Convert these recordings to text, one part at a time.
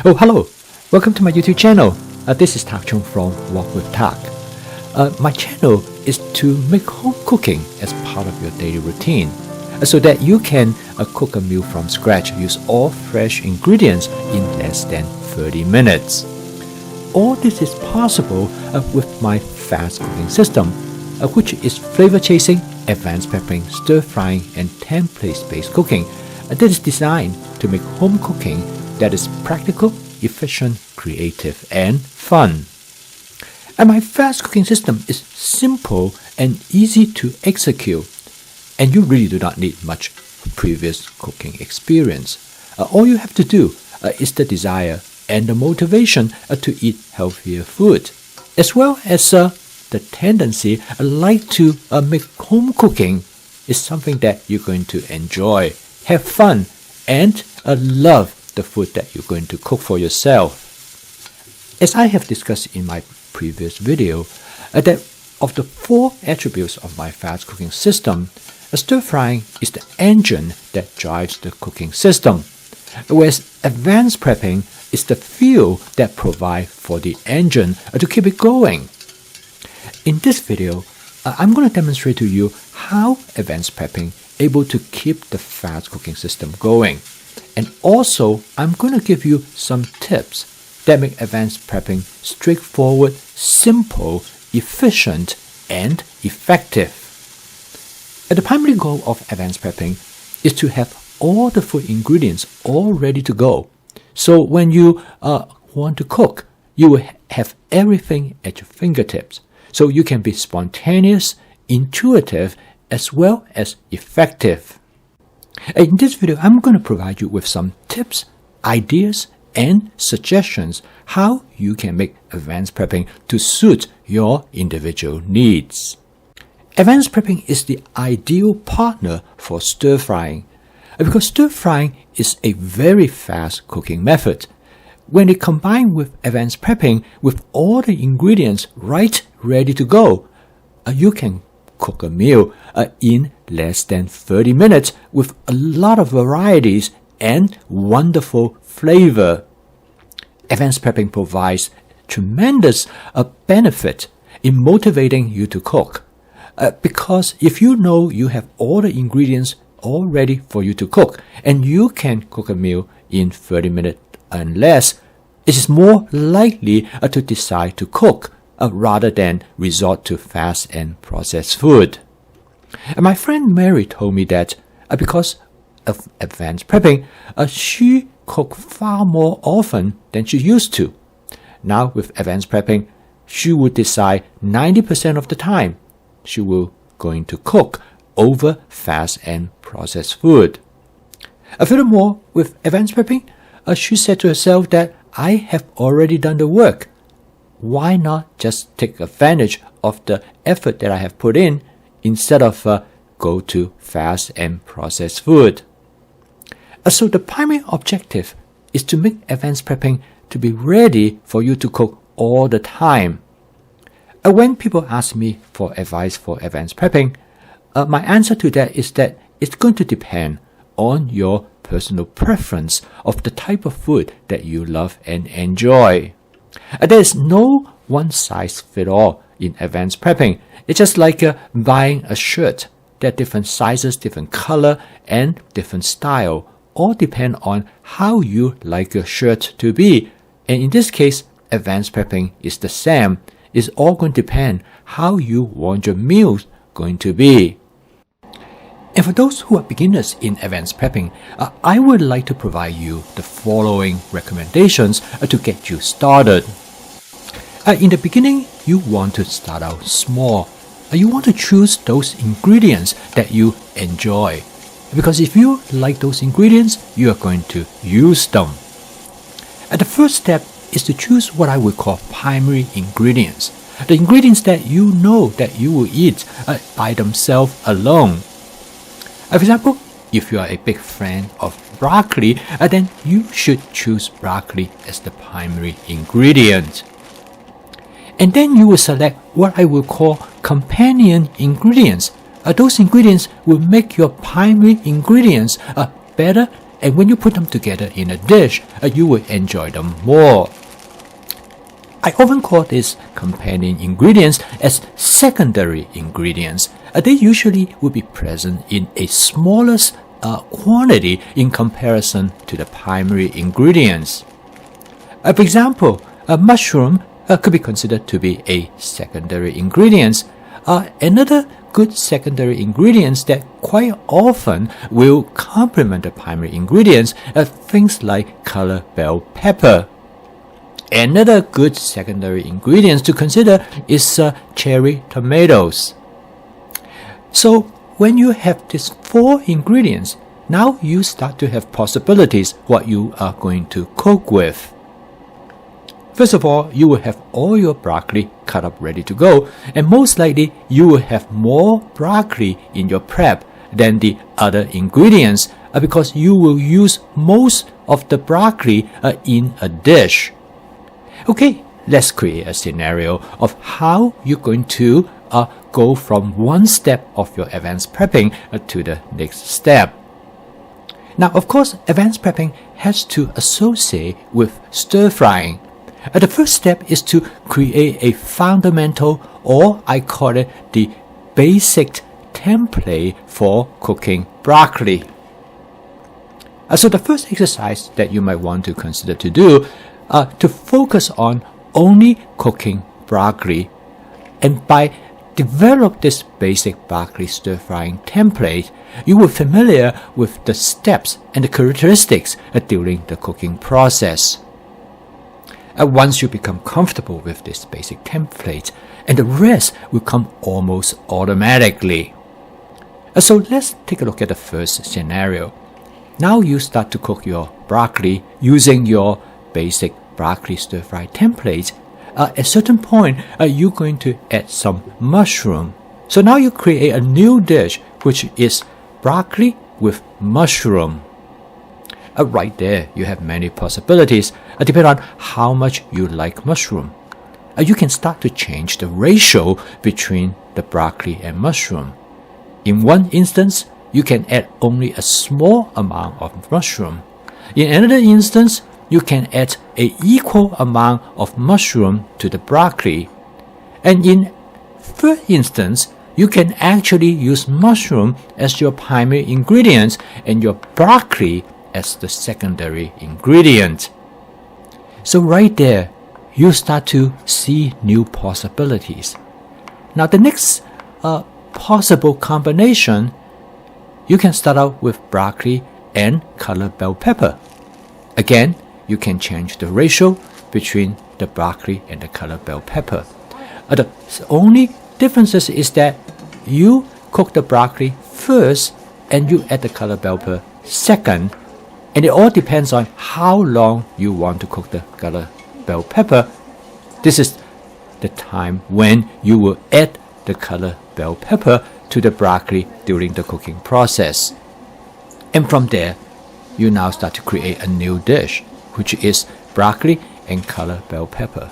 Oh, hello! Welcome to my YouTube channel. This is Tak Chung from Walk with Tak. My channel is to make home cooking as part of your daily routine so that you can cook a meal from scratch, use all fresh ingredients in less than 30 minutes. All this is possible with my fast cooking system, which is flavor chasing, advanced prepping, stir frying, and template-based cooking that is designed to make home cooking that is practical, efficient, creative, and fun. And my fast cooking system is simple and easy to execute, and you really do not need much previous cooking experience. All you have to do is the desire and the motivation to eat healthier food, as well as the tendency like to make home cooking is something that you're going to enjoy, have fun, and love the food that you're going to cook for yourself. As I have discussed in my previous video, that of the 4 attributes of my fast cooking system, stir frying is the engine that drives the cooking system, whereas advanced prepping is the fuel that provides for the engine to keep it going. In this video, I'm going to demonstrate to you how advanced prepping able to keep the fast cooking system going. And also, I'm going to give you some tips that make advanced prepping straightforward, simple, efficient, and effective. The primary goal of advanced prepping is to have all the food ingredients all ready to go. So when you want to cook, you will have everything at your fingertips. So you can be spontaneous, intuitive, as well as effective. In this video, I'm going to provide you with some tips, ideas, and suggestions how you can make advanced prepping to suit your individual needs. Advanced prepping is the ideal partner for stir frying because stir frying is a very fast cooking method. When it combined with advanced prepping with all the ingredients right ready to go, you can cook a meal in less than 30 minutes with a lot of varieties and wonderful flavor. Advanced prepping provides tremendous benefit in motivating you to cook because if you know you have all the ingredients all ready for you to cook and you can cook a meal in 30 minutes and less, it is more likely to decide to cook rather than resort to fast and processed food. And my friend Mary told me that because of advanced prepping, she cooks far more often than she used to. Now with advanced prepping, she would decide 90% of the time she will going to cook over fast and processed food. Furthermore, with advanced prepping, she said to herself that I have already done the work. Why not just take advantage of the effort that I have put in instead of go to fast and processed food? So the primary objective is to make advanced prepping to be ready for you to cook all the time. When people ask me for advice for advanced prepping, my answer to that is that it's going to depend on your personal preference of the type of food that you love and enjoy. There is no one-size-fits-all in advanced prepping. It's just like buying a shirt. There are different sizes, different color, and different style. All depend on how you like your shirt to be. And in this case, advanced prepping is the same. It's all going to depend how you want your meals going to be. And for those who are beginners in advanced prepping, I would like to provide you the following recommendations to get you started. In the beginning, you want to start out small. You want to choose those ingredients that you enjoy. Because if you like those ingredients, you are going to use them. The first step is to choose what I would call primary ingredients. The ingredients that you know that you will eat by themselves alone. For example, if you are a big fan of broccoli, then you should choose broccoli as the primary ingredient. And then you will select what I will call companion ingredients. Those ingredients will make your primary ingredients better And when you put them together in a dish, you will enjoy them more. I often call these companion ingredients as secondary ingredients. They usually will be present in a smaller quantity in comparison to the primary ingredients. For example, a mushroom could be considered to be a secondary ingredient. Another good secondary ingredients that quite often will complement the primary ingredients are things like color bell pepper. Another good secondary ingredient to consider is cherry tomatoes. So when you have these 4 ingredients, now you start to have possibilities what you are going to cook with. First of all, you will have all your broccoli cut up ready to go, and most likely you will have more broccoli in your prep than the other ingredients because you will use most of the broccoli in a dish. Okay, let's create a scenario of how you're going to go from one step of your advanced prepping to the next step. Now, of course, advanced prepping has to associate with stir frying. The first step is to create a fundamental, or I call it the basic template for cooking broccoli. So the first exercise that you might want to consider to do to focus on only cooking broccoli, and by develop this basic broccoli stir frying template, you will familiar with the steps and the characteristics during the cooking process. Once you become comfortable with this basic template, and the rest will come almost automatically. So let's take a look at the first scenario. Now you start to cook your broccoli using your basic broccoli stir fry template. At a certain point, you're going to add some mushroom. So now you create a new dish, which is broccoli with mushroom. Right there, you have many possibilities, depending on how much you like mushroom. You can start to change the ratio between the broccoli and mushroom. In one instance, you can add only a small amount of mushroom. In another instance, you can add an equal amount of mushroom to the broccoli. And in third instance, you can actually use mushroom as your primary ingredient and your broccoli as the secondary ingredient. So right there, you start to see new possibilities. Now the next possible combination, you can start out with broccoli and color bell pepper. Again, you can change the ratio between the broccoli and the color bell pepper. The only differences is that you cook the broccoli first and you add the color bell pepper second, and it all depends on how long you want to cook the color bell pepper. This is the time when you will add the color bell pepper to the broccoli during the cooking process. And from there, you now start to create a new dish, which is broccoli and color bell pepper.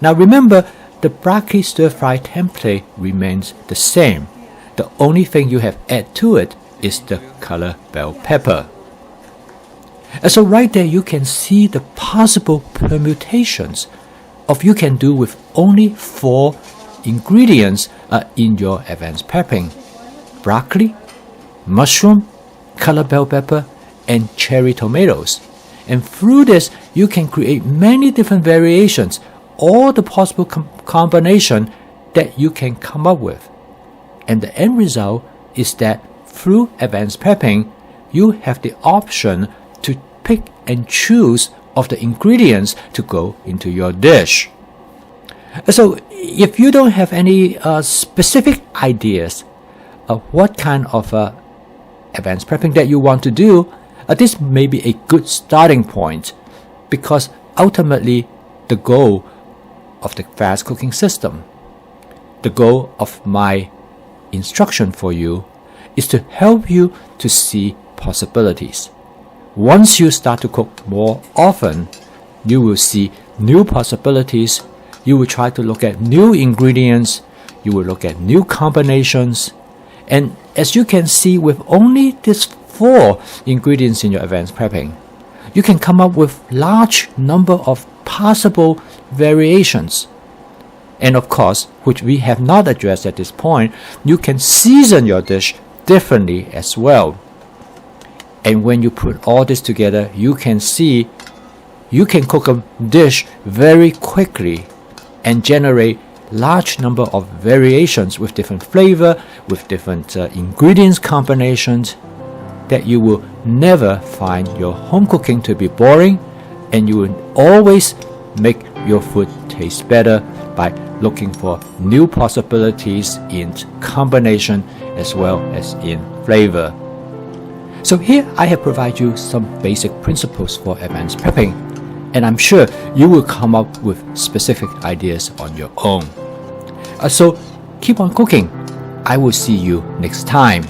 Now remember, the broccoli stir-fry template remains the same. The only thing you have added to it is the color bell pepper. So right there, you can see the possible permutations of you can do with only 4 ingredients in your advanced prepping: broccoli, mushroom, color bell pepper, and cherry tomatoes. And through this, you can create many different variations, all the possible combination that you can come up with. And the end result is that through advanced prepping, you have the option to pick and choose of the ingredients to go into your dish. So if you don't have any specific ideas of what kind of advanced prepping that you want to do, this may be a good starting point, because ultimately the goal of the fast cooking system, the goal of my instruction for you, is to help you to see possibilities. Once you start to cook more often, you will see new possibilities. You will try to look at new ingredients. You will look at new combinations. And as you can see, with only these 4 ingredients in your advanced prepping, you can come up with large number of possible variations. And of course, which we have not addressed at this point, you can season your dish differently as well. And when you put all this together, you can see you can cook a dish very quickly and generate large number of variations with different flavor, with different ingredients combinations, that you will never find your home cooking to be boring, and you will always make your food taste better by looking for new possibilities in combination as well as in flavor. So here I have provided you some basic principles for advanced prepping, and I'm sure you will come up with specific ideas on your own. So keep on cooking. I will see you next time.